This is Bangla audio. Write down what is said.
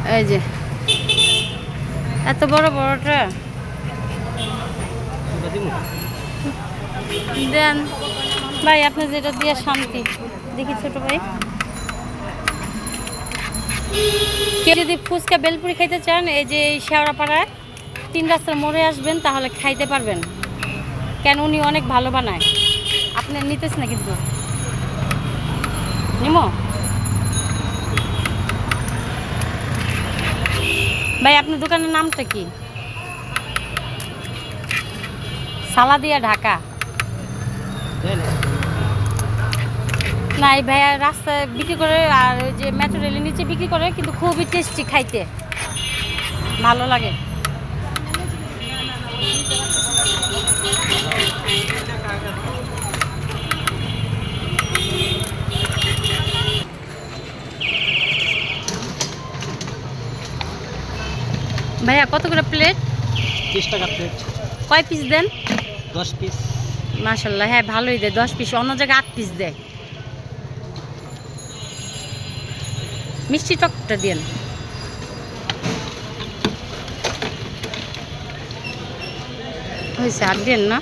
এই যে এত বড় বড়টা দেন ভাই, আপনি যেটা দিয়ে শান্তি। দেখি ছোট ভাই, কেউ যদি ফুচকা বেলপুরি খাইতে চান, এই যে এই শেওড়াপাড়ায় 3 রাস্তার মোড়ে আসবেন, তাহলে খাইতে পারবেন। কেন, উনি অনেক ভালো বানায়। আপনি নিতেছ না কিন্তু নিমো ভাই, আপনার দোকানের নামটা কি? সালাদিয়া ঢাকা। না, এই ভাইয়া রাস্তায় বিক্রি করে, আর ওই যে মেট্রো রেলের নিচে বিক্রি করে, কিন্তু খুবই টেস্টি, খাইতে ভালো লাগে। ভাইয়া কত করে প্লেট? 30 টাকা প্লেট। কয় পিস দেন? 10 পিস। মাশাল্লাহ, হ্যাঁ ভালোই দেয়, 10 পিস। অন্য জায়গায় 8 পিস দেয়। মিষ্টি টকটা দেন। হয়েছে, আর দেন না।